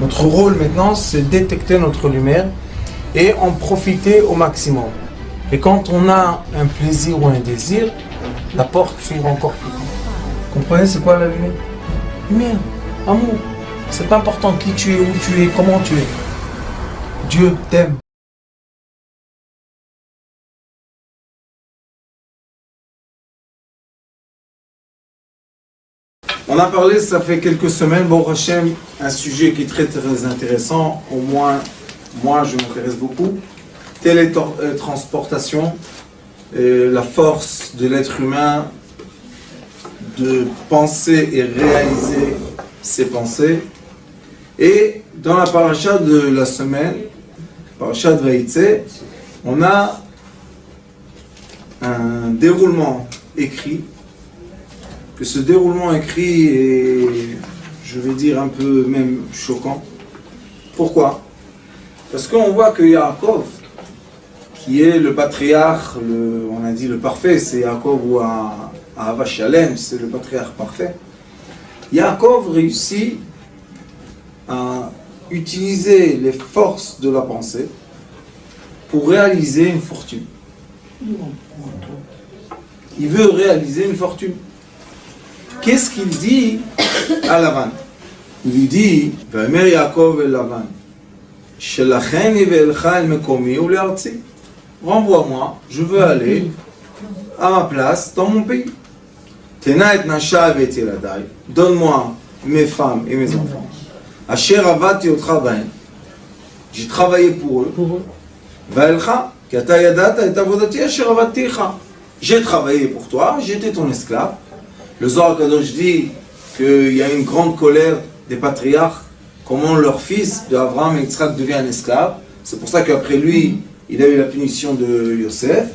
Notre rôle maintenant, c'est détecter notre lumière et en profiter au maximum. Et quand on a un plaisir ou un désir, la porte s'ouvre encore plus. Comprenez, c'est quoi la lumière? Lumière, amour. C'est pas important qui tu es, où tu es, comment tu es. Dieu t'aime. On a parlé, ça fait quelques semaines, bon Hachem, un sujet qui est très très intéressant, au moins moi je m'intéresse beaucoup, télétransportation, la force de l'être humain de penser et réaliser ses pensées. Et dans la paracha de la semaine, paracha de Vaïtse, on a un déroulement écrit, que ce déroulement écrit est, je vais dire, un peu même choquant. Pourquoi? Parce qu'on voit que Yaakov, qui est le patriarche, on a dit le parfait, c'est Yaakov ou Ahava Shalem, c'est le patriarche parfait. Yaakov réussit à utiliser les forces de la pensée pour réaliser une fortune. Il veut réaliser une fortune. Qu'est-ce qu'il dit à Lavan? Il lui dit, Vaïmer Yaakov el Lavan, Shelacheni ve'elcha el mekomi ou le'artzi. Renvoie-moi, je veux aller à ma place dans mon pays. Tena et nasha et yeladai, donne-moi mes femmes et mes enfants. Asher avati otra bain, j'ai travaillé pour eux. Vaelcha, ki ata yadata et avodati asher avaticha. J'ai travaillé pour toi, j'étais ton esclave. Le Zohar Kadosh dit qu'il y a une grande colère des patriarches, comment leur fils de Abraham et Yitzhak devient un esclave. C'est pour ça qu'après lui, il a eu la punition de Yosef.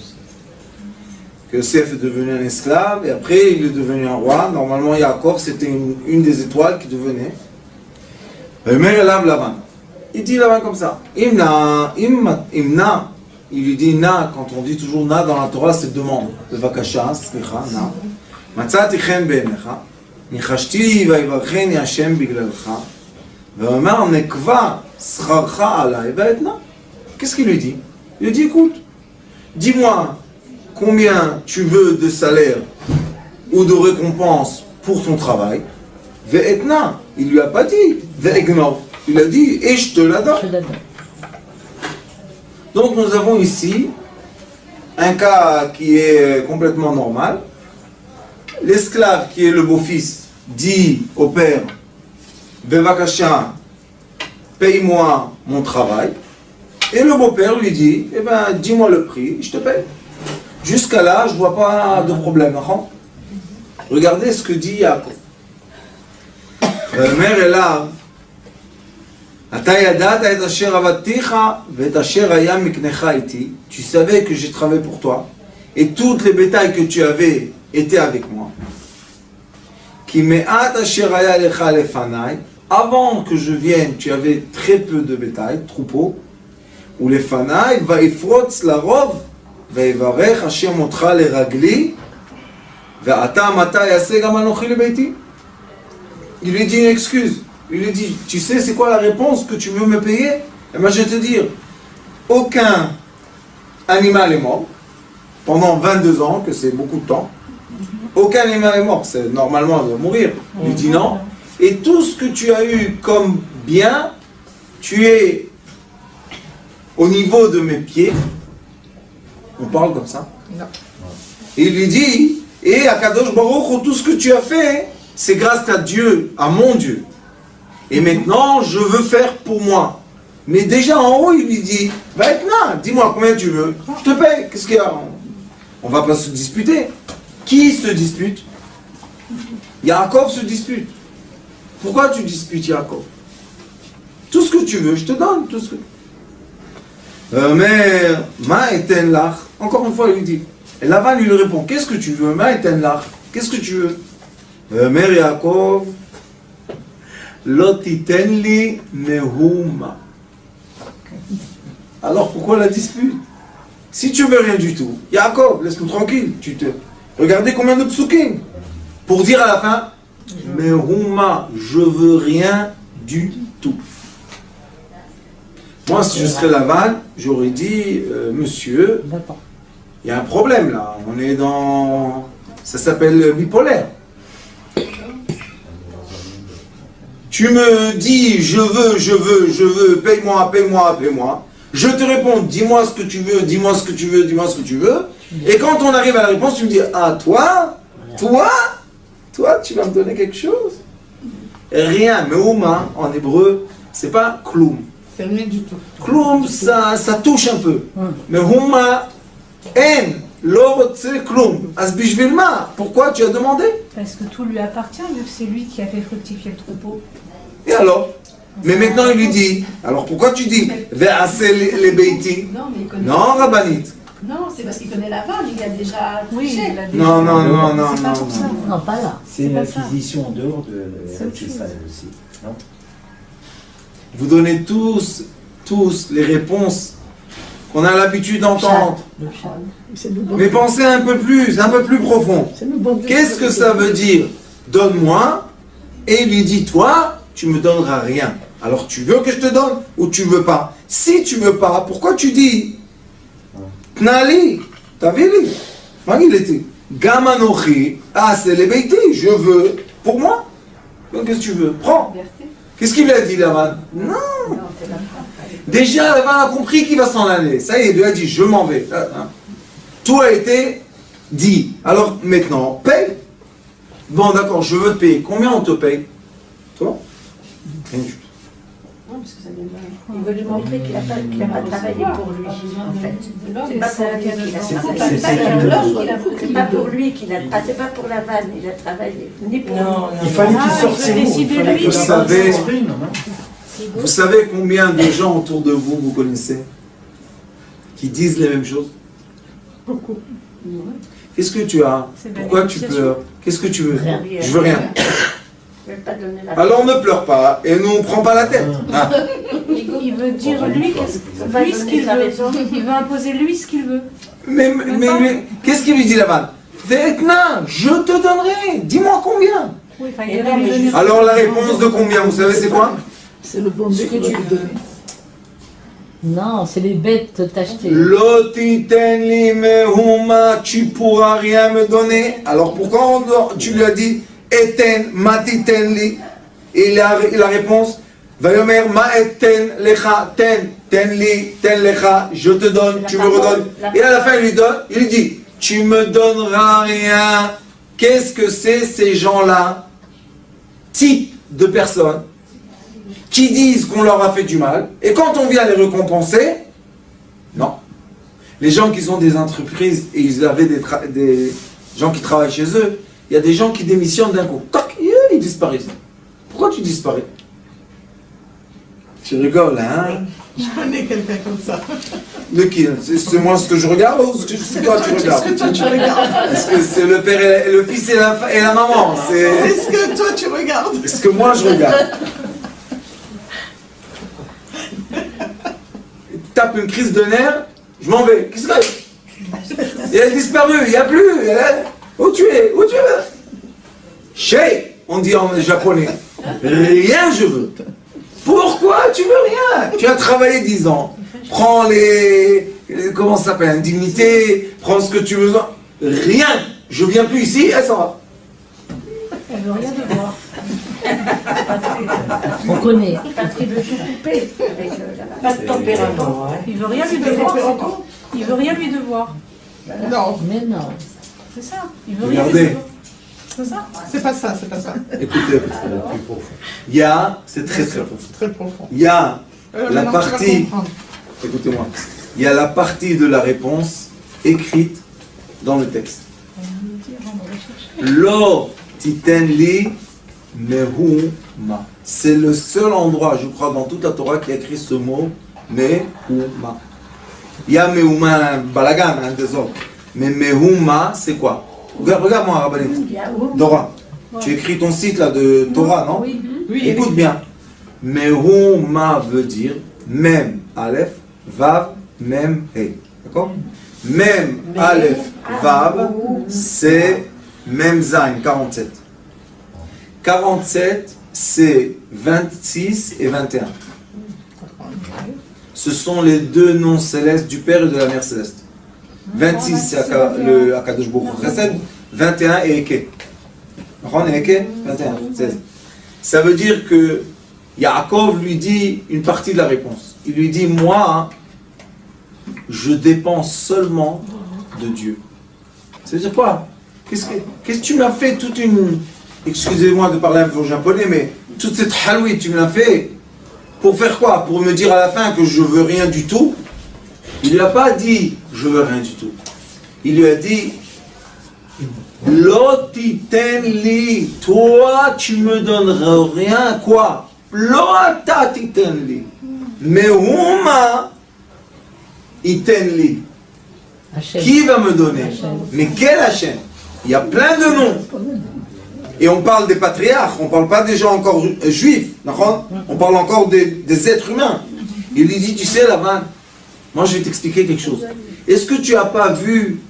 Que Yosef est devenu un esclave et après il est devenu un roi. Normalement, Yaakov, c'était une des étoiles qui devenait. Il dit Lavan comme ça. Imna, il lui dit na, quand on dit toujours na dans la Torah, c'est demande. Bevakasha, slicha, na. מצאתי חן בעיניך, ניחשתי ויברכני השם בגללך, ואומר נקבע שכרך עליי ואתנה. Qu'est-ce qu'il lui dit? Il lui dit écoute, dis-moi combien tu veux de salaire ou de récompense pour ton travail. Ve'etna, il lui a pas dit ve'egnov, il a dit et je te la donne. Donc nous avons ici un cas qui est complètement normal. L'esclave qui est le beau-fils dit au père Bevakasha, paye-moi mon travail. Et le beau-père lui dit eh ben, dis-moi le prix, je te paye. Jusqu'à là, je ne vois pas de problème. Regardez ce que dit Yaakov. La mère est là. Tu savais que j'ai travaillé pour toi. Et toutes les bétails que tu avais étaient avec moi. Avant que je vienne, tu avais très peu de bétail, troupeau. Ou les fanaï, va ifrotz la rov, va ivarech Hashem otra le ragli, va ata mata yase gam anochi le beiti. Il lui dit une excuse. Il lui dit, tu sais c'est quoi la réponse que tu veux me payer? Et moi je vais te dire, aucun animal est mort pendant 22 ans, que c'est beaucoup de temps. Aucun animal est mort, c'est normalement il doit mourir. Il lui dit non. Et tout ce que tu as eu comme bien, tu es au niveau de mes pieds. On parle comme ça. Non. Et il lui dit, et à Kadosh Baruch, tout ce que tu as fait, c'est grâce à Dieu, à mon Dieu. Et maintenant, je veux faire pour moi. Mais déjà en haut, il lui dit, va être là, dis-moi combien tu veux, je te paye. Qu'est-ce qu'il y a? On va pas se disputer. Qui se dispute? Yaakov se dispute. Pourquoi tu disputes Yaakov? Tout ce que tu veux, je te donne. Tout ce que... Mais, ma eten lach. Encore une fois, il lui dit. Et Lavan lui répond, qu'est-ce que tu veux? Ma eten lach. Qu'est-ce que tu veux? Mère Yaakov, lotiten li nehuma. Alors pourquoi la dispute? Si tu veux rien du tout, Yaakov, laisse-nous tranquille. Regardez combien de psukim pour dire à la fin, nehuma, je veux rien du tout. Moi, si je serais Laval, j'aurais dit, monsieur, il y a un problème là. On est dans... Ça s'appelle bipolaire. Tu me dis, je veux, paye-moi. Je te réponds, dis-moi ce que tu veux. Et quand on arrive à la réponse, tu me dis, ah, toi, tu vas me donner quelque chose? Rien. Mais Ouma, en hébreu, c'est pas kloum. C'est rien du tout. Kloum, ça touche un peu. Mais Ouma, en, l'orotse kloum. Asbishvilma, pourquoi tu as demandé? Parce que tout lui appartient, vu que c'est lui qui a fait fructifier le troupeau. Et alors? Mais maintenant il lui dit, alors pourquoi tu dis Ve'ase les beiti? Non, mais il connaît. Non, Rabbanit. Non, c'est parce qu'il connaît la vanne, il a déjà Oui, touché. il a déjà... Non. C'est pas pour ça. Non, pas là. C'est une pas ça. acquisition en dehors de C'est autre chose. Israël aussi, non? Vous donnez tous les réponses qu'on a l'habitude d'entendre. Mais pensez un peu plus profond. Qu'est-ce que ça veut dire? Donne-moi, et il lui dit, toi, tu me donneras rien. Alors tu veux que je te donne ou tu veux pas? Si tu veux pas, pourquoi tu dis Tnali, Tavili, Magileti, Gamanochi, c'est les beiti, je veux pour moi. Donc qu'est-ce que tu veux? Prends. Qu'est-ce qu'il lui a dit, Lavan? Non. Déjà, Lavan a compris qu'il va s'en aller. Ça y est, il lui a dit, je m'en vais. Tout a été dit. Alors maintenant, paye. Bon, d'accord, je veux te payer. Combien on te paye? Toi? Rien du tout. Non, parce que ça vient de... Il veut lui montrer qu'il n'a pas travaillé pour lui, en fait. C'est pas pour lui qu'il a travaillé. C'est pas pour lui qu'il a travaillé. C'est pas pour la vanne, il a travaillé. Ni pour lui. Il fallait qu'il sorte ses mots. Il fallait que Vous la savez- vanne s'exprime, non? Vous savez combien de gens autour de vous, vous connaissez, qui disent les mêmes choses? Beaucoup. Qu'est-ce que tu as? C'est de la Pourquoi tu négociation. pleures? Qu'est-ce que tu veux? Rien. Je veux rien. Je vais pas donner la Alors ne pleure pas et ne prends pas la tête. Ah. Il veut dire lui ce qu'il veut. Il veut imposer lui ce qu'il veut. Mais qu'est-ce qu'il lui dit là-bas? Vetna, je te donnerai. Dis-moi combien. Oui, enfin, il va lui donner... Alors la réponse de combien, vous savez c'est quoi? C'est le bon Dieu qui va lui donner. Non, c'est les bêtes t'acheter. Lotiten li mehuma, tu pourras rien me donner. Alors pourquoi tu lui as dit eten matiten li? Et la réponse Vayomer ma eten lecha ten li ten lecha, je te donne, tu me redonnes. Et à la fin il lui dit tu me donneras rien. Qu'est-ce que c'est ces gens-là? Type de personnes qui disent qu'on leur a fait du mal, et quand on vient les récompenser, non. Les gens qui sont des entreprises, et ils avaient des gens qui travaillent chez eux, il y a des gens qui démissionnent d'un coup. Tac, ils disparaissent. Pourquoi tu disparais? Tu rigoles, hein? Je connais quelqu'un comme ça. De qui? C'est moi ce que je regarde ou c'est toi tu regardes? C'est ce que toi tu regardes. Est-ce que c'est le père et le fils et la maman? C'est ce que toi tu regardes. C'est ce que moi je regarde. Tape une crise de nerfs, je m'en vais. Qu'est-ce que c'est? Elle a disparu, il n'y a plus. Où tu es? Où tu es? Shei, on dit en japonais. Rien je veux. Pourquoi tu veux rien? Tu as travaillé 10 ans. Prends comment ça s'appelle? Indemnité, prends ce que tu veux. Rien. Je viens plus ici, elle s'en va. Elle veut rien devoir. On connaît. Parce qu'il veut tout couper avec la vanne. Pas de tempérament. Il veut rien lui devoir. Il veut rien lui devoir. Non, Mais non. C'est ça. Il veut rien lui Regardez. devoir. C'est ça. c'est pas ça, c'est pas ça. Écoutez, il y a, c'est très très profond. Très profond. Il y a la Maintenant, tu vas partie, comprendre. écoutez-moi, il y a la partie de la réponse écrite dans le texte. Lo titen li mehuma. C'est le seul endroit, je crois, dans toute la Torah qui a écrit ce mot mehuma. Il y a mehuma balagan, hein, désolé. Mais mehuma, c'est quoi? Regarde-moi, Rabbanit. Dora, tu écris ton site là de Torah, non? Oui. Oui, Écoute bien. Mehuma veut dire Mem, Aleph, Vav, Mem, He. D'accord? Mem, Aleph, Vav, c'est Mem Zain, 47. 47, c'est 26 et 21. ce sont les deux noms célestes du Père et de la Mère céleste. 26 c'est le Akadosh Baruch Hu Chesed, 21 et Eke. Ron et Eke, 21, 16. Ça veut dire que Yaakov lui dit une partie de la réponse. Il lui dit, moi, je dépends seulement de Dieu. Ça veut dire quoi? Qu'est-ce que tu m'as fait toute une... Excusez-moi de parler un peu en japonais, mais toute cette haloui, tu me l'as fait pour faire quoi? Pour me dire à la fin que je veux rien du tout? Il ne lui a pas dit, je veux rien du tout. Il lui a dit, Lotiten li, toi tu me donneras rien, quoi? Lotiten li. Mais Huma iten li. Qui va me donner? Mais quel Hachem? Il y a plein de noms. Et on parle des patriarches, on ne parle pas des gens encore juifs. On parle encore des êtres humains. Il lui dit, tu sais, Lavan, moi je vais t'expliquer quelque chose. Est-ce que tu n'as pas vu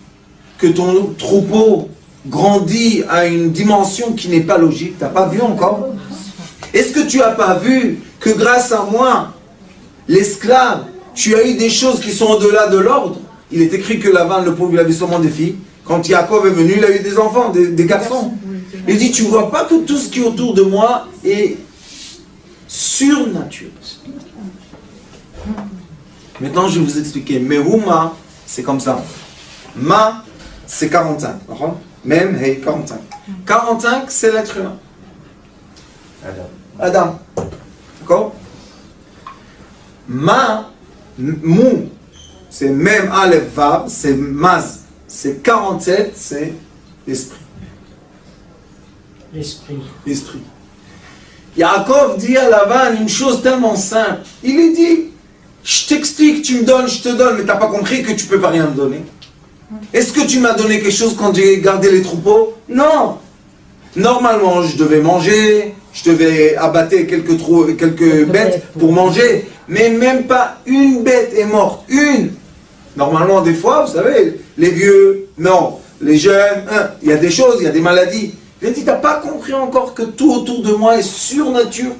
que ton troupeau grandit à une dimension qui n'est pas logique? Tu n'as pas vu encore? Est-ce que tu n'as pas vu que grâce à moi, l'esclave, tu as eu des choses qui sont au-delà de l'ordre? Il est écrit que Lavan, le pauvre, il avait seulement des filles. Quand Yaakov est venu, il a eu des enfants, des garçons. Il dit, tu ne vois pas que tout ce qui est autour de moi est surnaturel. Maintenant, je vais vous expliquer. Mehuma, c'est comme ça. Ma, c'est 45. Même, hey, 45. 45, c'est l'être humain. Adam. D'accord? Ma, mou, c'est même Aleph Vav, c'est Maz. C'est 47, c'est l'esprit. L'esprit. Yaakov dit à Lavan une chose tellement simple. Il lui dit, je t'explique, tu me donnes, je te donne, mais tu n'as pas compris que tu ne peux pas rien me donner. Est-ce que tu m'as donné quelque chose quand j'ai gardé les troupeaux? Non. Normalement, je devais manger, je devais abattre quelques bêtes pour manger, mais même pas une bête est morte. Une. Normalement, des fois, vous savez, les vieux, non. Les jeunes, il y a des choses, il y a des maladies. Il a dit, tu n'as pas compris encore que tout autour de moi est surnature?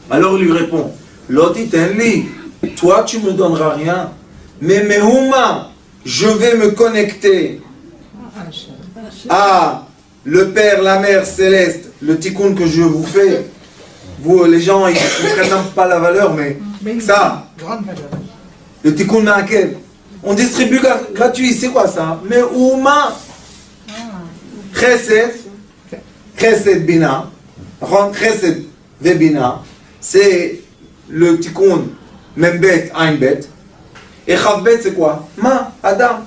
Alors il lui répond, Lotitenli, toi tu me donneras rien, mais Mehuma, je vais me connecter à le Père, la Mère céleste, le tikkun que je vous fais. Vous, les gens, ils ne prennent pas la valeur, mais ça, le tikkun ma'akev, on distribue gratuit, c'est quoi ça? Mehuma, Chesed, Chesed Bina, Chesed Vebina, c'est le tikkun Membet, Ainbet. Et Chavbet, c'est quoi? Ma, Adam.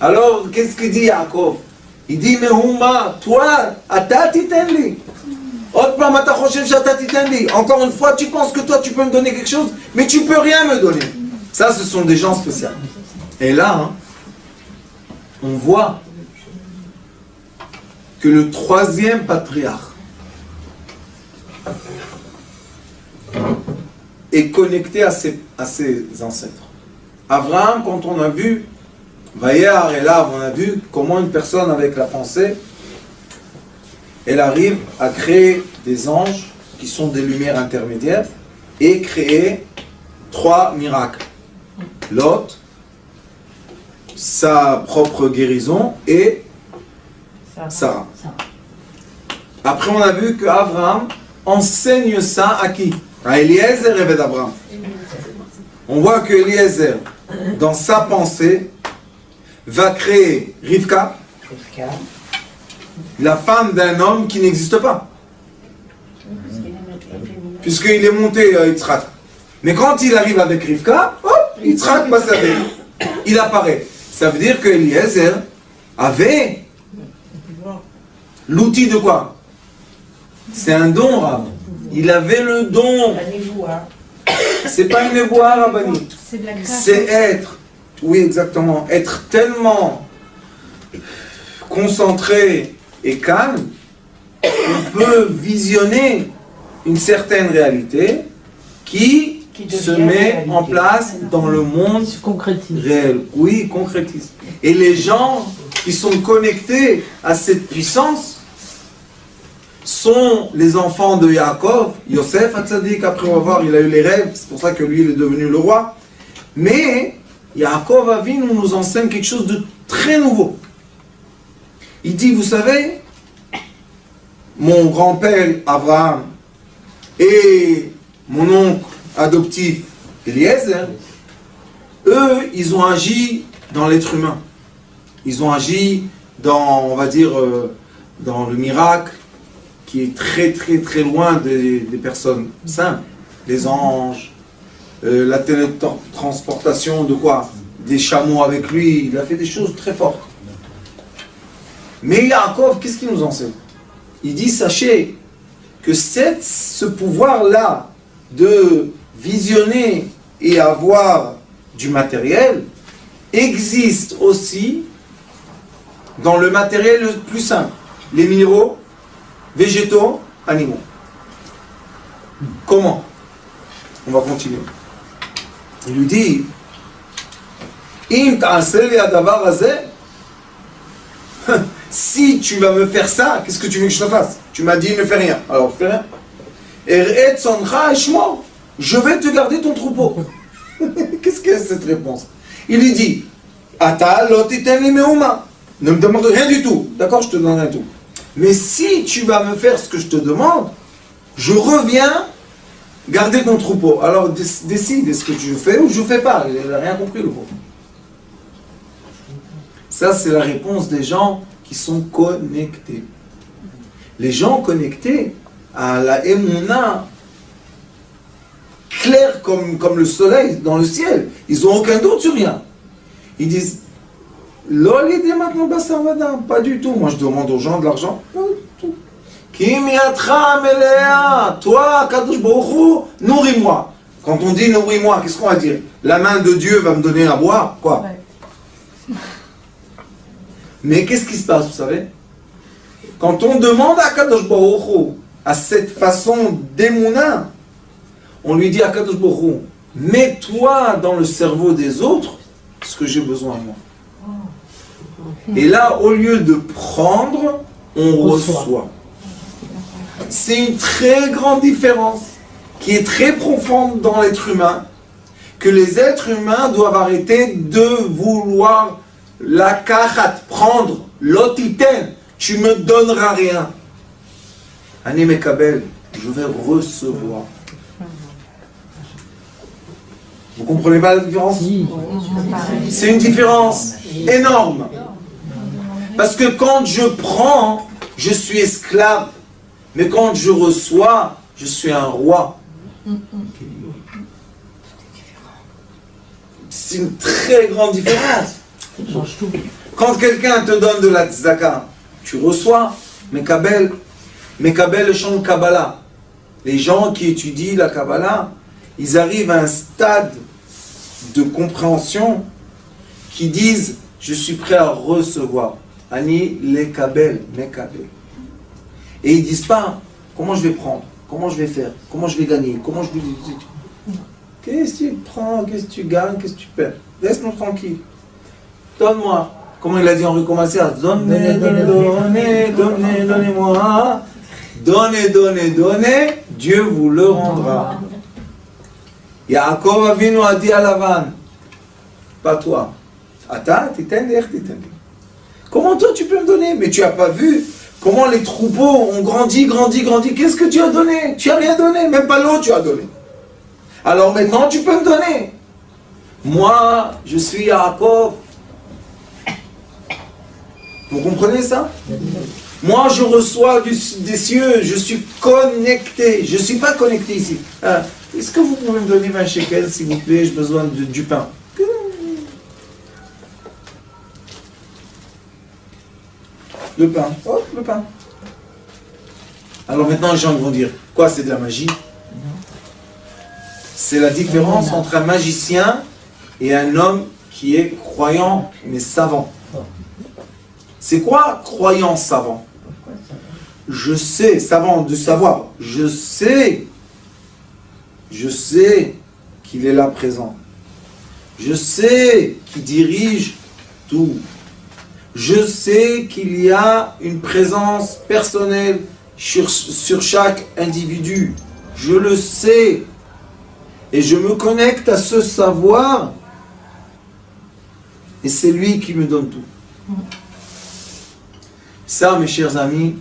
Alors, qu'est-ce qu'il dit Yaakov? Il dit, mais Huma, toi, Ata titenli. Encore une fois, tu penses que toi, tu peux me donner quelque chose, mais tu peux rien me donner. Ça, ce sont des gens spéciaux. Et là, on voit que le troisième patriarche est connecté à ses ancêtres. Abraham, quand on a vu Vayar et là, on a vu comment une personne avec la pensée, elle arrive à créer des anges qui sont des lumières intermédiaires et créer 3 miracles. Lot, sa propre guérison et Sarah. Après, on a vu que Abraham enseigne ça à qui? À Eliezer et d'Abraham. On voit que Eliezer, dans sa pensée, va créer Rivka, la femme d'un homme qui n'existe pas. Puisqu'il est monté à Yitzhak. Mais quand il arrive avec Rivka, hop, Yitzhak passe avec. Il apparaît. Ça veut dire que Eliezer avait l'outil de quoi? C'est un don, Rav. Il avait le don. C'est pas une névoie, Rabbani. C'est être. Oui, exactement. Être tellement concentré et calme qu'on peut visionner une certaine réalité qui se met en place dans le monde réel. Oui, concrétise. Et les gens qui sont connectés à cette puissance sont les enfants de Yaakov, Yosef Hatzadik, après on va voir, il a eu les rêves, c'est pour ça que lui il est devenu le roi. Mais Yaakov Avinu nous enseigne quelque chose de très nouveau. Il dit, vous savez, mon grand-père Abraham et mon oncle adoptif Eliezer, eux, ils ont agi dans l'être humain. Ils ont agi dans, on va dire, dans le miracle, qui est très très très loin des personnes simples. Les anges, la télétransportation de quoi? Des chameaux avec lui, il a fait des choses très fortes. Mais Yaakov, qu'est-ce qu'il nous enseigne? Il dit, sachez que ce pouvoir-là de visionner et avoir du matériel existe aussi dans le matériel le plus simple, les minéraux, végétaux, animaux. Comment? On va continuer. Il lui dit, si tu vas me faire ça, qu'est-ce que tu veux que je te fasse? Tu m'as dit ne fais rien, alors fais rien. Je vais te garder ton troupeau. Qu'est-ce que c'est cette réponse? Il lui dit, ne me demande rien du tout. D'accord, je te donne rien du tout. Mais si tu vas me faire ce que je te demande, je reviens garder ton troupeau. Alors décide, est-ce que tu fais ou je fais pas? Il n'a rien compris le pauvre. Ça c'est la réponse des gens qui sont connectés. Les gens connectés à la Emouna, clair comme le soleil dans le ciel, ils n'ont aucun doute sur rien. Ils disent, l'olidé maintenant basarvada, pas du tout. Moi je demande aux gens de l'argent, pas du tout. Kimiatra melea, toi Kadosh Baruch Hu, nourris-moi. Quand on dit nourris-moi, qu'est-ce qu'on va dire? La main de Dieu va me donner à boire, quoi. Mais qu'est-ce qui se passe, vous savez? Quand on demande à Kadosh Baruch Hu, à cette façon d'émouna, on lui dit à Kadosh Baruch Hu, mets-toi dans le cerveau des autres ce que j'ai besoin de moi. Et là, au lieu de prendre, on reçoit. C'est une très grande différence qui est très profonde dans l'être humain, que les êtres humains doivent arrêter de vouloir la kachat, prendre, l'otiten, tu me donneras rien. Ani mekabel, je vais recevoir. Vous comprenez pas la différence? C'est une différence énorme. Parce que quand je prends, je suis esclave. Mais quand je reçois, je suis un roi. C'est une très grande différence. Quand quelqu'un te donne de la tzedaka, tu reçois, mekabel le chant de Kabbalah. Les gens qui étudient la Kabbalah, ils arrivent à un stade de compréhension qui disent, je suis prêt à recevoir. Ani lekabel, mekabel. Et ils disent pas, comment je vais prendre, comment je vais faire, comment je vais gagner, comment je vais... Qu'est-ce que tu prends, qu'est-ce que tu gagnes, qu'est-ce que tu perds? Laisse-nous tranquille. Donne-moi. Comment il a dit Henri Commassias? Donnez, donnez-moi. Donnez, Dieu vous le rendra. Yaakov Avinu a dit à Lavan, pas toi. Comment toi tu peux me donner? Mais tu n'as pas vu comment les troupeaux ont grandi. Qu'est-ce que tu as donné? Tu n'as rien donné, même pas l'eau tu as donné. Alors maintenant tu peux me donner. Moi, je suis Yaakov. Vous comprenez ça? Moi, je reçois des cieux, je suis connecté. Je ne suis pas connecté ici. Est-ce que vous pouvez me donner 20 shekels, s'il vous plaît? J'ai besoin du pain. Le pain. Oh, le pain. Alors maintenant, les gens vont dire, quoi, c'est de la magie? C'est la différence entre un magicien et un homme qui est croyant, mais savant. C'est quoi croyant savant? Je sais, savant de savoir, je sais qu'il est là présent. Je sais qu'il dirige tout. Je sais qu'il y a une présence personnelle. sur chaque individu. Je le sais. Et je me connecte à ce savoir. Et c'est lui qui me donne tout. Ça, mes chers amis,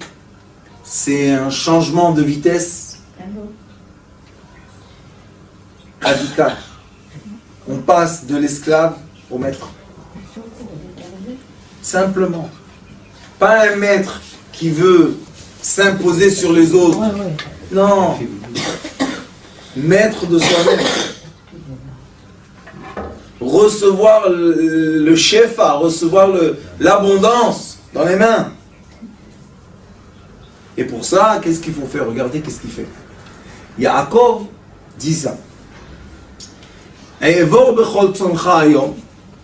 c'est un changement de vitesse radical. On passe de l'esclave au maître. Simplement. Pas un maître qui veut s'imposer sur les autres. Non. Maître de soi-même. Recevoir le chef, à recevoir l'abondance dans les mains. Et pour ça, qu'est-ce qu'il faut faire? Regardez qu'est-ce qu'il fait. Yaakov dit ça.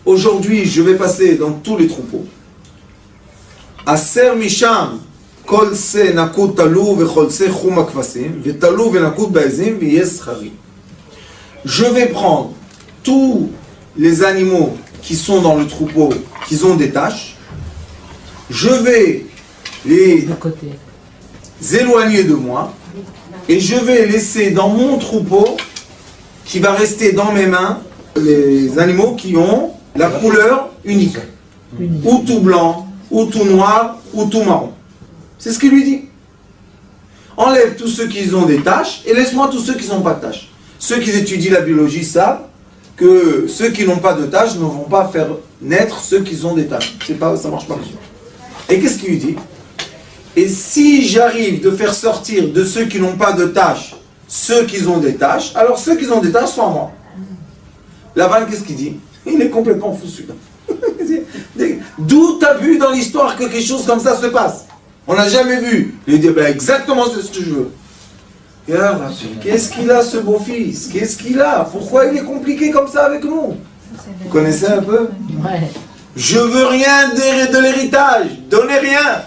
Aujourd'hui, je vais passer dans tous les troupeaux. Aser misham kol se nakut talu vechol se chum akvasim vetalu venakut baezim veyes charim. Je vais prendre tous les animaux qui sont dans le troupeau, qui ont des taches. Je vais les éloigner de moi et je vais laisser dans mon troupeau, qui va rester dans mes mains, les animaux qui ont la couleur unique. Ou tout blanc, ou tout noir, ou tout marron. C'est ce qu'il lui dit. Enlève tous ceux qui ont des taches et laisse-moi tous ceux qui n'ont pas de taches. Ceux qui étudient la biologie savent que ceux qui n'ont pas de taches ne vont pas faire naître ceux qui ont des taches. C'est pas, ça marche pas comme ça. Et qu'est-ce qu'il lui dit? Et si j'arrive de faire sortir de ceux qui n'ont pas de taches ceux qui ont des taches, alors ceux qui ont des taches sont à moi. Lavan, qu'est-ce qu'il dit? Il est complètement fou celui-là. D'où tu as vu dans l'histoire que quelque chose comme ça se passe? On n'a jamais vu. Il dit, ben exactement ce que je veux. Et alors, qu'est-ce qu'il a ce beau-fils? Qu'est-ce qu'il a? Pourquoi il est compliqué comme ça avec nous? Vous connaissez un peu? Je veux rien de l'héritage. Donnez rien.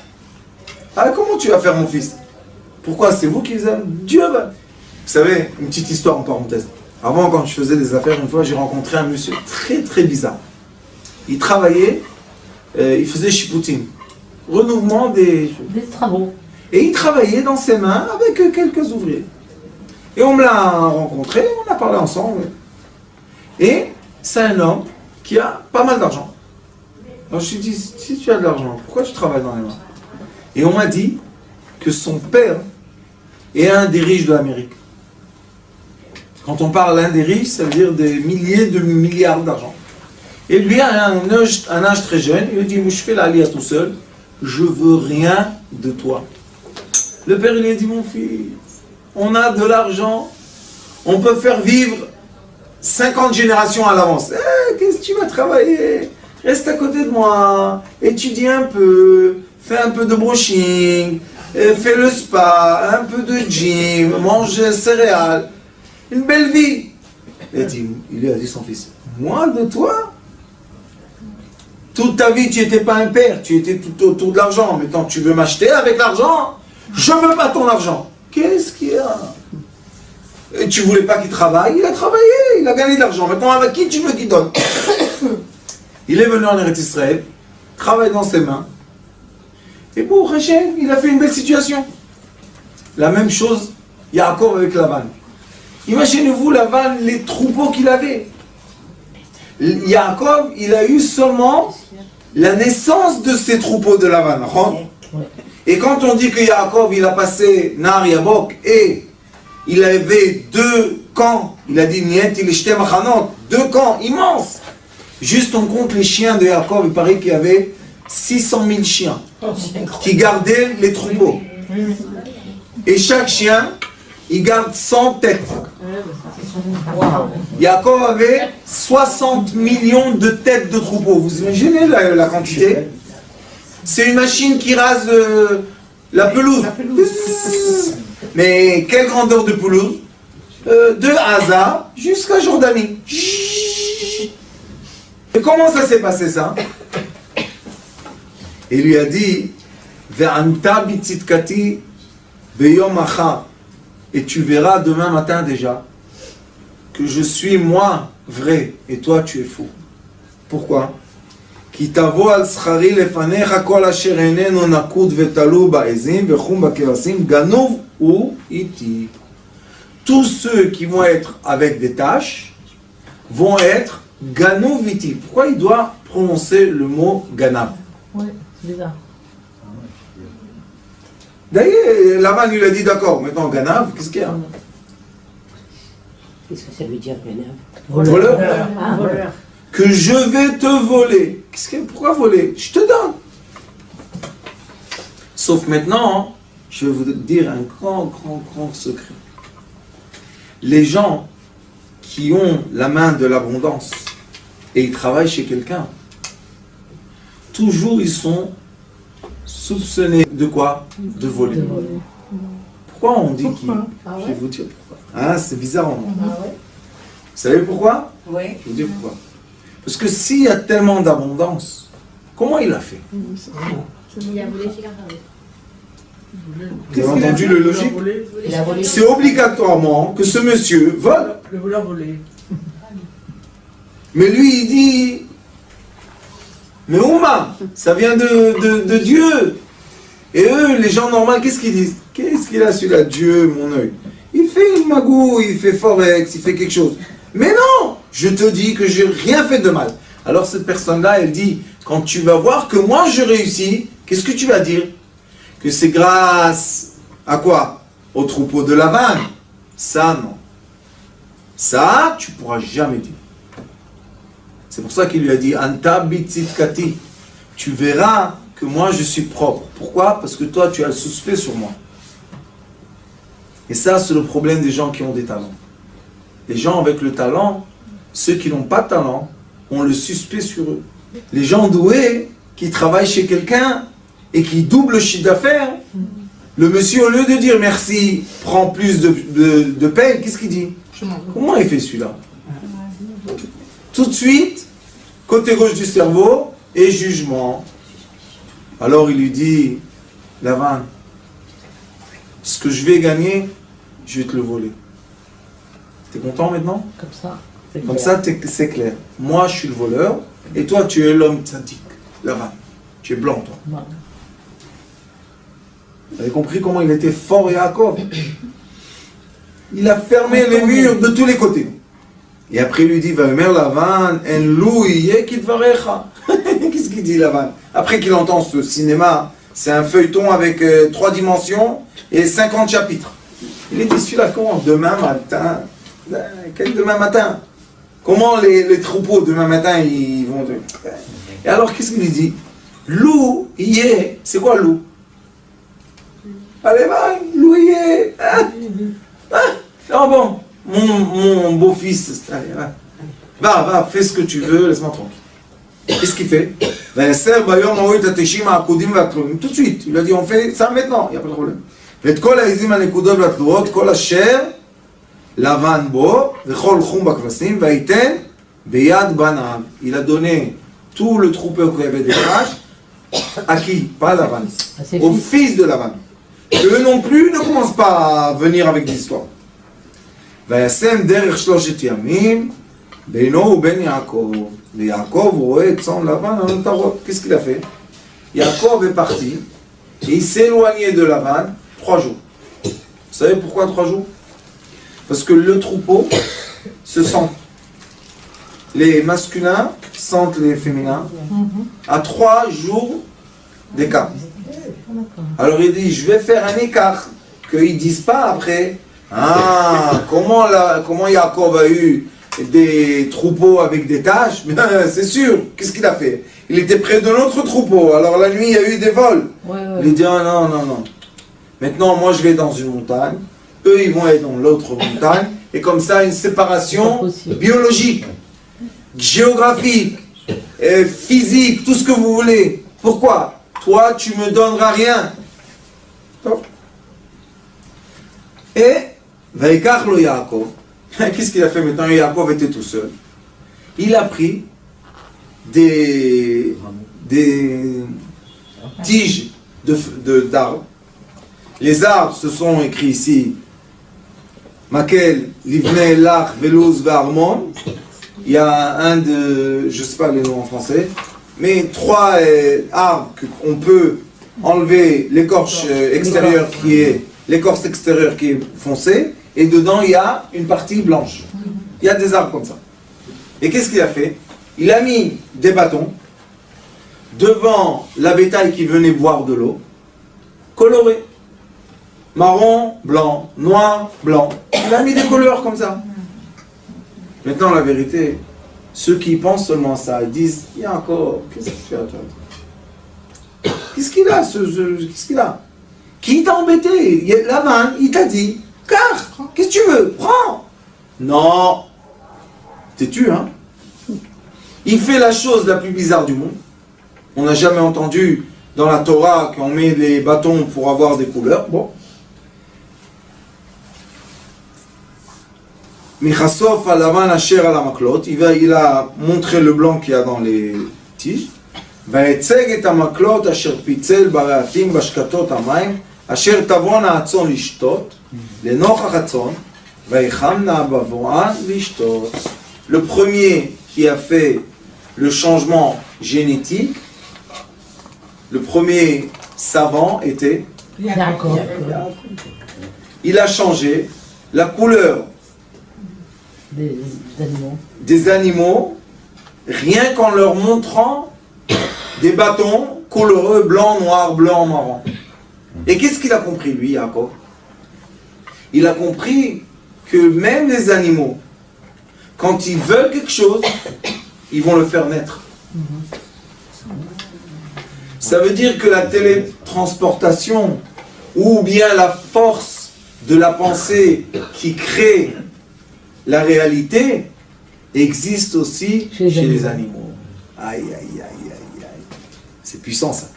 Ah, comment tu vas faire, mon fils? Pourquoi? C'est vous qui les avez. Dieu va. Vous savez, une petite histoire en parenthèse. Avant, quand je faisais des affaires, une fois, j'ai rencontré un monsieur très très bizarre. Il travaillait, il faisait shiputim, renouvellement des travaux. Et il travaillait dans ses mains avec quelques ouvriers. Et on me l'a rencontré, on a parlé ensemble. Et c'est un homme qui a pas mal d'argent. Alors je lui ai dit, si tu as de l'argent, pourquoi tu travailles dans les mains? Et on m'a dit que son père est un des riches de l'Amérique. Quand on parle d'un des riches, ça veut dire des milliers de milliards d'argent. Et lui, à un âge très jeune, il lui dit, moi je fais la lia tout seul, je veux rien de toi. Le père, il lui a dit, mon fils, on a de l'argent, on peut faire vivre 50 générations à l'avance. Qu'est-ce que tu vas travailler? Reste à côté de moi, étudie un peu, fais un peu de brushing, fais le spa, un peu de gym, mange céréales. Une belle vie. Il lui a dit son fils, moi de toi? Toute ta vie, tu n'étais pas un père, tu étais tout autour de l'argent. Maintenant, tu veux m'acheter avec l'argent? Je ne veux pas ton argent. Qu'est-ce qu'il y a? Et tu ne voulais pas qu'il travaille? Il a travaillé, il a gagné de l'argent. Maintenant, avec qui tu veux qu'il donne? Il est venu en Eretz Israël, travaille dans ses mains. Et pour Hachem, il a fait une belle situation. La même chose, Yaakov avec Lavan. Imaginez-vous Lavan, les troupeaux qu'il avait. Yaakov, il a eu seulement la naissance de ces troupeaux de Lavan. Et quand on dit que Yaakov, il a passé Nar Yabok et il avait 2 camps, il a dit Niet il ishtem achanot, 2 camps immenses. Juste on compte les chiens de Yaakov, il paraît qu'il y avait 600 000 chiens qui gardaient les troupeaux. Et chaque chien, il garde 100 têtes. Yaakov avait 60 millions de têtes de troupeaux. Vous imaginez la quantité? C'est une machine qui rase la pelouse. Mais quelle grandeur de pelouse? De Haza jusqu'à Jordanie. Et comment ça s'est passé ça? Il lui a dit Ve'anta bitzitkati beyom achar. Et tu verras demain matin déjà que je suis moi vrai et toi tu es faux. Pourquoi? כי תבוא על שכרי לפניך כל אשר איננו נקוד ותלו בעזים וחום בכבשים, גנוב הוא איתי. Tous ceux qui vont être avec des taches vont être ganouv iti. Pourquoi il doit prononcer le mot ganav? Ouais, c'est bizarre. D'ailleurs, Lavan lui a dit d'accord, maintenant ganav, qu'est-ce qu'il y a? Qu'est-ce que ça veut dire, Ganav? Voleur. Ah, voleur. Que je vais te voler. Pourquoi voler? Je te donne. Sauf maintenant, je vais vous dire un grand secret. Les gens qui ont la main de l'abondance et ils travaillent chez quelqu'un, toujours ils sont soupçonnés de quoi? De voler. Pourquoi on dit qu'ils... Je vais vous dire pourquoi. Ah, c'est bizarre. Vous savez pourquoi? Oui. Je vais vous dire pourquoi. Parce que s'il y a tellement d'abondance, comment il a fait? Il a volé chez quelqu'un. Vous avez entendu le logique? Il a volé. C'est obligatoirement que ce monsieur vole. Le voleur volé. Mais lui, il dit, mais Ouma, ça vient de Dieu. Et eux, les gens normaux, qu'est-ce qu'ils disent? Qu'est-ce qu'il a celui-là, Dieu, mon œil? Il fait une magouille, il fait forex, il fait quelque chose. Mais non, je te dis que j'ai rien fait de mal. Alors cette personne-là, elle dit, quand tu vas voir que moi je réussis, qu'est-ce que tu vas dire? Que c'est grâce à quoi? Au troupeau de Lavan. Ça, non. Ça, tu pourras jamais dire. C'est pour ça qu'il lui a dit, Anta bitzitkati. Tu verras que moi je suis propre. Pourquoi? Parce que toi tu as le suspect sur moi. Et ça, c'est le problème des gens qui ont des talents. Les gens avec le talent, ceux qui n'ont pas de talent, ont le suspect sur eux. Les gens doués qui travaillent chez quelqu'un et qui doublent le chiffre d'affaires, le monsieur, au lieu de dire merci, prend plus de paye, qu'est-ce qu'il dit? Comment il fait celui-là? Tout de suite, côté gauche du cerveau, et jugement. Alors il lui dit, Lavan, ce que je vais gagner, je vais te le voler. T'es content maintenant? Comme ça. Comme ça, c'est clair. Moi, je suis le voleur, et toi, tu es l'homme tzaddik, Lavan. Tu es blanc, toi. Ouais. Vous avez compris comment il était fort, Yaakov? Il a fermé les murs de tous les côtés. Et après, il lui dit, Vayomer Lavan, en lou yeh kitvarecha. Qu'est-ce qu'il dit, Lavan? Après qu'il entend ce cinéma, c'est un feuilleton avec 3 dimensions et 50 chapitres. Il est dit, celui-là, comment? Demain matin. Quel demain matin? Comment les troupeaux demain matin, ils vont... Et alors, qu'est-ce qu'il lui dit? Lou yeh. C'est quoi loup? Allez, va, loup yeh. Ah, bon. Mon beau-fils, allez, va, fais ce que tu veux, laisse-moi tranquille. Qu'est-ce qu'il fait? Tout de suite, il a dit, on fait ça maintenant, il n'y a pas de problème. Il a donné tout le troupeau qui avait des vaches, à qui? Pas à Lavan, au fils de Lavan. Eux non plus ne commencent pas à venir avec des histoires. וישם דרך 3 ימים בינו ובין יעקב. ויעקב רואה צאן לבן על המטרות. Qu'est-ce qu'il a fait? Yaakov est parti et il s'est éloigné de Lavan 3 jours. Vous savez pourquoi 3 jours? Parce que le troupeau se sent. Les masculins sentent les féminins à 3 jours d'écart. Alors il dit, je vais faire un écart, qu'ils ne disent pas après. Ah, comment Yaakov a eu des troupeaux avec des taches? C'est sûr, qu'est-ce qu'il a fait? Il était près de notre troupeau, alors la nuit il y a eu des vols. Il dit, ah, non. Maintenant, moi je vais dans une montagne, eux ils vont être dans l'autre montagne, et comme ça une séparation biologique, géographique, physique, tout ce que vous voulez. Pourquoi? Toi tu me donneras rien. Top. Et Vaikach lo Yaakov. Qu'est-ce qu'il a fait maintenant? Yaakov était tout seul. Il a pris des tiges d'arbres. Les arbres se sont écrits ici. Makel, Livnei, Lach, Velouz, Varmon. Il y a un de, je ne sais pas les noms en français. mes trois arbres qu'on peut enlever l'écorce extérieure qui est foncée, et dedans il y a une partie blanche. Il y a des arbres comme ça. Et qu'est-ce qu'il a fait? Il a mis des bâtons devant la bétail qui venait boire de l'eau, colorés. Marron, blanc, noir, blanc. Il a mis des couleurs comme ça. Maintenant, la vérité, ceux qui pensent seulement ça, ils disent, il y a encore, qu'est-ce que tu as, toi? Qu'est-ce qu'il a, qu'est-ce qu'il a? Qui t'a embêté? La vanne, il t'a dit, car, qu'est-ce que tu veux? Prends! Non. T'es-tu, hein? Il fait la chose la plus bizarre du monde. On n'a jamais entendu dans la Torah qu'on met les bâtons pour avoir des couleurs. Bon. Michasof alavan asher ala maklot. Il a montré le blanc qu'il y a dans les tiges. Vaetzeg et amaklot asher pitzel bareatim bashkatot amayim asher tavona atzon lishtot lenochach atzon vaichamna bavoan lishtot. Le premier qui a fait le changement génétique, le premier savant était D'accord. il a changé la couleur Des animaux. des animaux rien qu'en leur montrant des bâtons colorés blanc, noir, blanc, marron. Et qu'est-ce qu'il a compris lui, Jacob? Il a compris que même les animaux, quand ils veulent quelque chose, ils vont le faire naître. Ça veut dire que la télétransportation ou bien la force de la pensée qui crée la réalité existe aussi chez les animaux. Aïe, aïe, aïe, aïe, aïe. C'est puissant ça.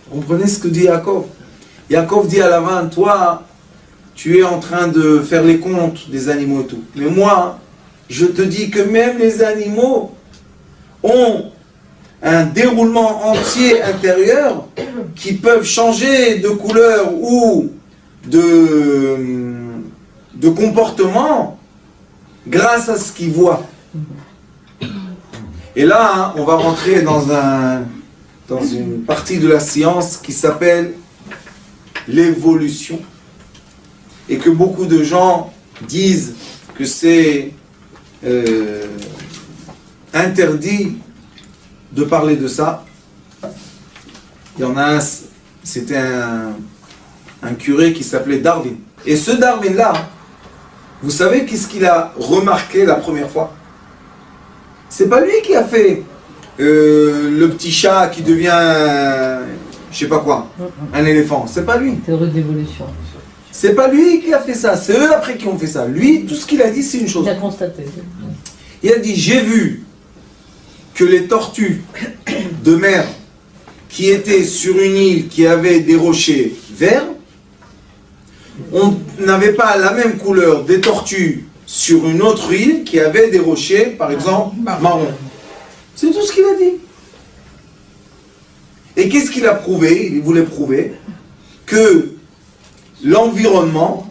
Vous comprenez ce que dit Jacob? Jacob dit à Lavan, toi, tu es en train de faire les comptes des animaux et tout. Mais moi, je te dis que même les animaux ont un déroulement entier intérieur qui peuvent changer de couleur ou de comportement grâce à ce qu'ils voient. Et là, hein, on va rentrer dans une partie de la science qui s'appelle l'évolution. Et que beaucoup de gens disent que c'est interdit de parler de ça. Il y en a un, c'était un curé qui s'appelait Darwin. Et ce Darwin-là, vous savez qu'est-ce qu'il a remarqué la première fois? C'est pas lui qui a fait le petit chat qui devient, je sais pas quoi, un éléphant. C'est pas lui. Théorie d'évolution. C'est pas lui qui a fait ça, c'est eux après qui ont fait ça. Lui, tout ce qu'il a dit, c'est une chose. Il a constaté. Il a dit, j'ai vu que les tortues de mer qui étaient sur une île qui avait des rochers verts, on n'avait pas la même couleur des tortues sur une autre île qui avait des rochers, par exemple, marron. C'est tout ce qu'il a dit. Et qu'est-ce qu'il a prouvé? Il voulait prouver que l'environnement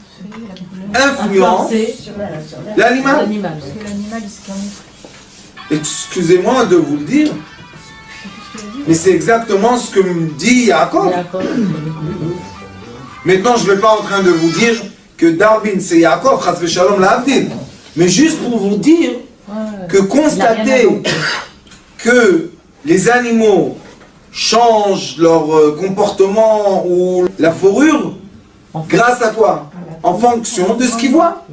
influence l'animal. L'animal. Parce que l'animal, il se camoufle. Excusez-moi de vous le dire, mais c'est exactement ce que me dit Jacob. D'accord. Maintenant, je ne vais pas en train de vous dire que Darwin c'est Jacob, chas v'shalom la'avdil. Mais juste pour vous dire que constater que les animaux changent leur comportement ou la fourrure, grâce à quoi? En fonction de ce qu'ils voient.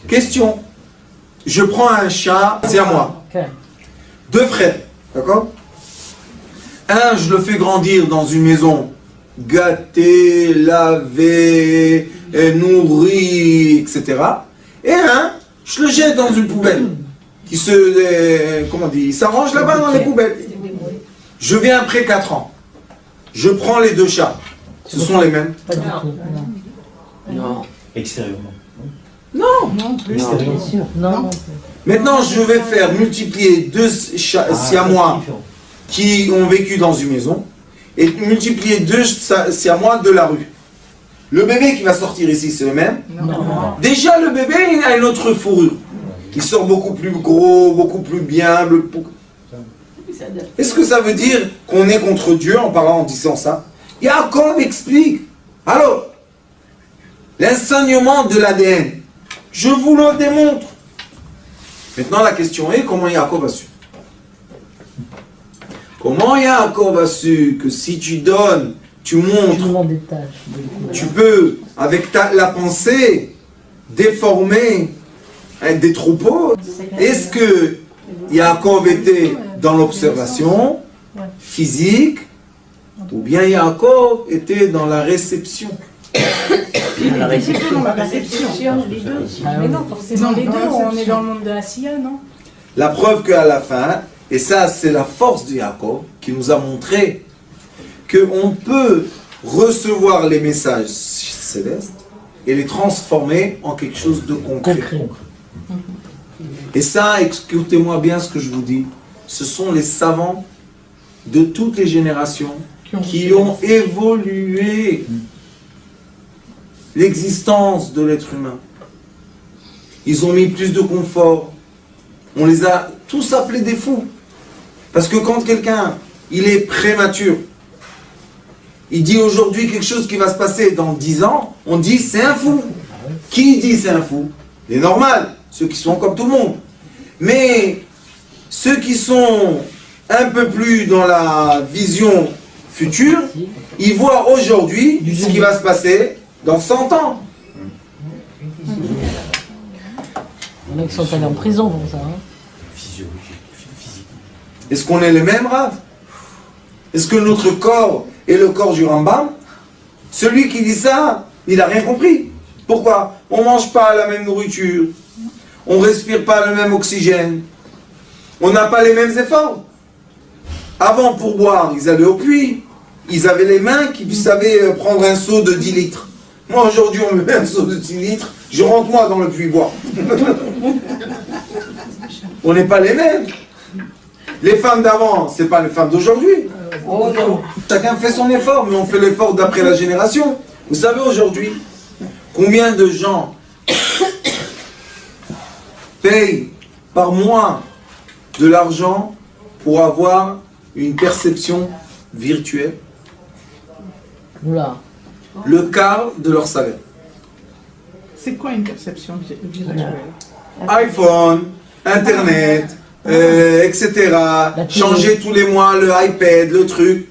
Question. Je prends un chat, c'est à moi. Deux frères, d'accord? Un, je le fais grandir dans une maison gâté, lavé, nourri, etc. Et un, je le jette dans une poubelle qui comment on dit, il s'arrange là-bas dans les poubelles. Je viens après 4 ans. Je prends les deux chats. Ce sont les mêmes. Pas du tout. Non. Extérieurement. Non. Non, bien sûr. Non. Maintenant, je vais faire multiplier deux siamois qui ont vécu dans une maison et multiplier deux siamois de la rue. Le bébé qui va sortir ici, c'est le même. Non. Déjà, le bébé, il a une autre fourrure. Il sort beaucoup plus gros, beaucoup plus bien. Est-ce que ça veut dire qu'on est contre Dieu en parlant, en disant ça? Yaakov explique. Alors, l'enseignement de l'ADN, je vous le démontre. Maintenant, la question est, comment Yaakov a su? Comment Yaakov a su que si tu donnes, tu montres, des tâches. tu peux, avec la pensée, déformer des troupeaux? Est-ce que Yaakov était dans l'observation physique, ou bien Yaakov était dans la réception? La réception. La réception, les deux. Mais non, forcément les deux, on est dans le monde de Assia, non? La preuve qu'à la fin, et ça c'est la force de Yaakov, qui nous a montré qu'on peut recevoir les messages célestes et les transformer en quelque chose de concret. Et ça, écoutez-moi bien ce que je vous dis, ce sont les savants de toutes les générations qui ont évolué l'existence de l'être humain. Ils ont mis plus de confort. On les a tous appelés des fous. Parce que quand quelqu'un, il est prématuré, il dit aujourd'hui quelque chose qui va se passer dans 10 ans, on dit c'est un fou. Qui dit c'est un fou? Les normal, ceux qui sont comme tout le monde. Mais ceux qui sont un peu plus dans la vision future, ils voient aujourd'hui ce qui va se passer dans 100 ans. Les mecs sont allés en prison pour ça. Est-ce qu'on est les mêmes, Rav? Est-ce que notre corps est le corps du Rambam? Celui qui dit ça, il n'a rien compris. Pourquoi? On ne mange pas la même nourriture, on ne respire pas le même oxygène, on n'a pas les mêmes efforts. Avant, pour boire, ils allaient au puits, ils avaient les mains qui savaient prendre un seau de 10 litres. Moi, aujourd'hui, on me met un seau de 10 litres, je rentre moi dans le puits boire. On n'est pas les mêmes. Les femmes d'avant, c'est pas les femmes d'aujourd'hui. Oh non. Chacun fait son effort, mais on fait l'effort d'après la génération. Vous savez aujourd'hui, combien de gens payent par mois de l'argent pour avoir une perception virtuelle? Oula. Le quart de leur salaire. C'est quoi une perception virtuelle? iPhone, Internet, etc. Changer tous les mois le iPad, le truc.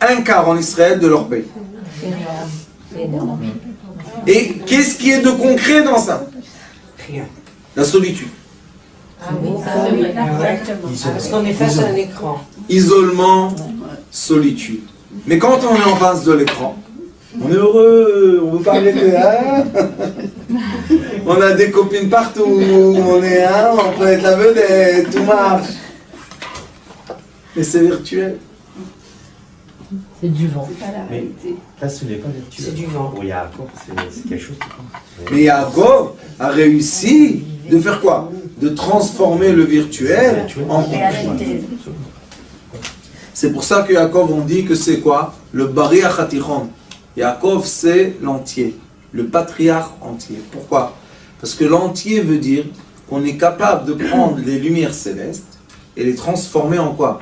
Un quart en Israël de leur paye. C'est énorme. Et qu'est-ce qui est de concret dans ça? Rien. La solitude. Parce qu'on est face à un écran. Isolement, solitude. Mais quand on est en face de l'écran, on est heureux, on veut parler de... Hein, on a des copines partout, on est on peut être la vedette, tout marche. Mais c'est virtuel. C'est du vent. Mais là, ce n'est pas virtuel. C'est du vent. Pour Yaakov, c'est quelque chose qui... Mais Yaakov a réussi de faire quoi? De transformer le virtuel en concret. C'est pour ça que Yaakov, on dit que c'est quoi? Le Bariach Hatichon. Yaakov, c'est l'entier, le patriarche entier. Pourquoi? Parce que l'entier veut dire qu'on est capable de prendre les lumières célestes et les transformer en quoi?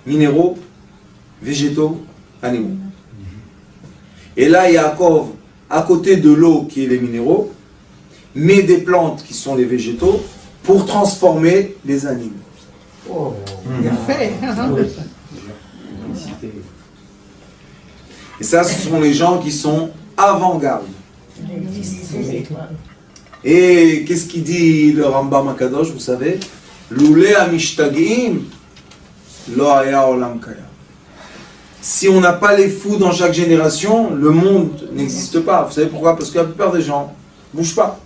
Minéraux, végétaux, animaux. Et là, Yaakov, à côté de l'eau qui est les minéraux, met des plantes qui sont les végétaux pour transformer les animaux. Oh. Bien fait. Et ça, ce sont les gens qui sont avant-garde. Et qu'est-ce qu'il dit le Rambam Akadosh, vous savez? Loulé amishtagiim, lo haya olam kaya. Si on n'a pas les fous dans chaque génération, le monde n'existe pas. Vous savez pourquoi? Parce que la plupart des gens ne bougent pas.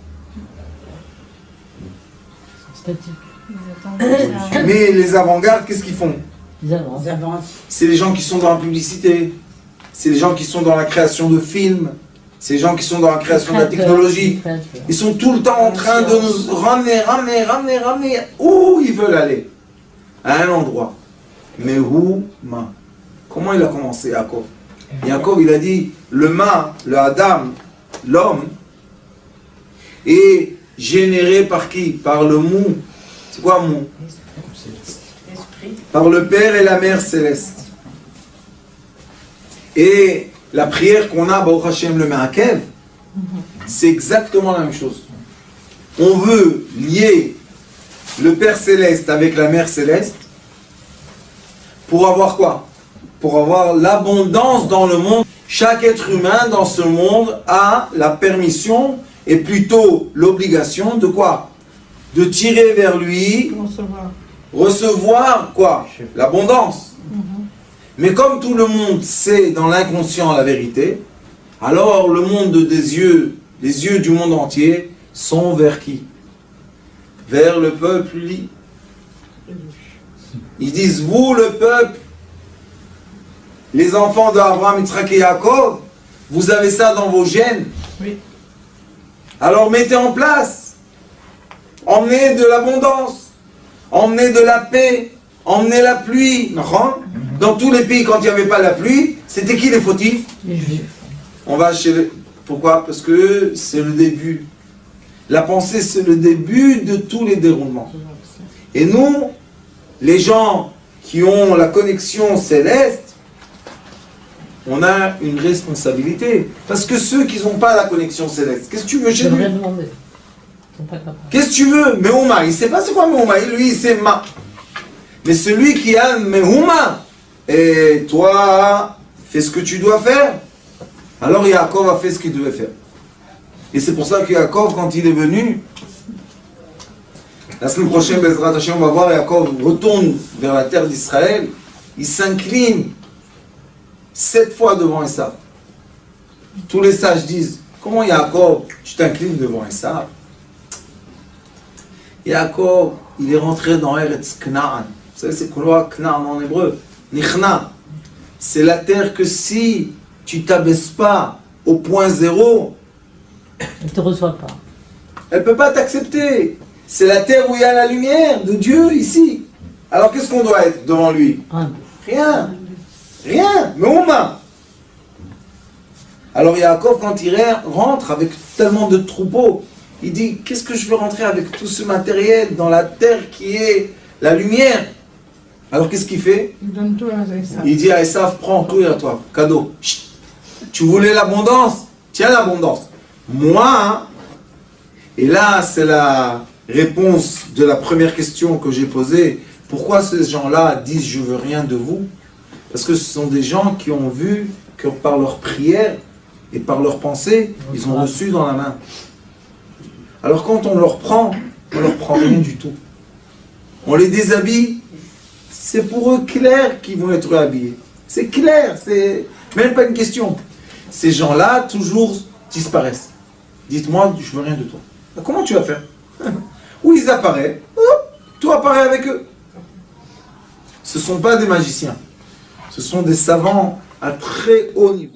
Statique. Mais les avant-gardes, qu'est-ce qu'ils font? Ils avancent. C'est les gens qui sont dans la publicité, c'est les gens qui sont dans la création de films, c'est les gens qui sont dans la création de la technologie. Ils sont tout le temps en train de nous ramener où ils veulent aller. À un endroit. Mais où, ma? Comment il a commencé, Yaakov? Yaakov, il a dit, le ma, le Adam, l'homme, est généré par qui? Par le mou. C'est quoi mou? Esprit. Par le Père et la Mère céleste. Et la prière qu'on a, Baruch Hashem le Me'akev, c'est exactement la même chose. On veut lier le Père céleste avec la Mère céleste pour avoir quoi? Pour avoir l'abondance dans le monde. Chaque être humain dans ce monde a la permission et plutôt l'obligation de quoi? De tirer vers lui, recevoir quoi? L'abondance. Mais comme tout le monde sait dans l'inconscient la vérité, alors le monde des yeux, les yeux du monde entier sont vers qui? Vers le peuple li. Ils disent, vous le peuple, les enfants d'Abraham, Yitzhak et Yaakov, vous avez ça dans vos gènes. Oui. Alors mettez en place. Emmenez de l'abondance. Emmenez de la paix. Emmenez la pluie. Dans tous les pays, quand il n'y avait pas la pluie, c'était qui les fautifs? Les Juifs. On va chez les... Pourquoi? Parce que c'est le début. La pensée, c'est le début de tous les déroulements. Et nous, les gens qui ont la connexion céleste, on a une responsabilité. Parce que ceux qui n'ont pas la connexion céleste, qu'est-ce que tu veux chez Je lui? devrais demander. Ils sont pas capables. Qu'est-ce que tu veux? Mehouma, il ne sait pas c'est quoi Mehouma, lui il sait Ma. Mais celui qui a Mehouma, et toi, fais ce que tu dois faire. Alors Yaakov a fait ce qu'il devait faire. Et c'est pour ça que Yaakov, quand il est venu, la semaine prochaine, Bezrat Hashem, on va voir Yaakov retourne vers la terre d'Israël, il s'incline 7 fois devant Esav. Tous les sages disent, comment Yaakov, tu t'inclines devant Esav? Yaakov, il est rentré dans Eretz Knaan. Vous savez c'est quoi Knaan en hébreu? Nichna. C'est la terre que si tu t'abaisses pas au point zéro, Ils ne te reçoivent pas. elle ne peut pas t'accepter. C'est la terre où il y a la lumière de Dieu ici. Alors qu'est-ce qu'on doit être devant lui? Rien. Rien. Mais Ouma. Alors Yaakov, quand il rentre avec tellement de troupeaux, il dit, qu'est-ce que je veux rentrer avec tout ce matériel dans la terre qui est la lumière? Alors qu'est-ce qu'il fait? Il donne tout à Esav. Il dit à Esav, prends tout à toi, cadeau. Chut. Tu voulais l'abondance? Tiens l'abondance. Moi, hein, et là c'est la réponse de la première question que j'ai posée. Pourquoi ces gens-là disent je veux rien de vous? Parce que ce sont des gens qui ont vu que par leur prière et par leur pensée, ils ont reçu dans la main. Alors quand on leur prend rien du tout. On les déshabille, c'est pour eux clair qu'ils vont être habillés. C'est clair, c'est même pas une question. Ces gens-là toujours disparaissent. Dites-moi, je veux rien de toi. Comment tu vas faire? Ou ils apparaissent, tout apparaît avec eux. Ce ne sont pas des magiciens. Ce sont des savants à très haut niveau.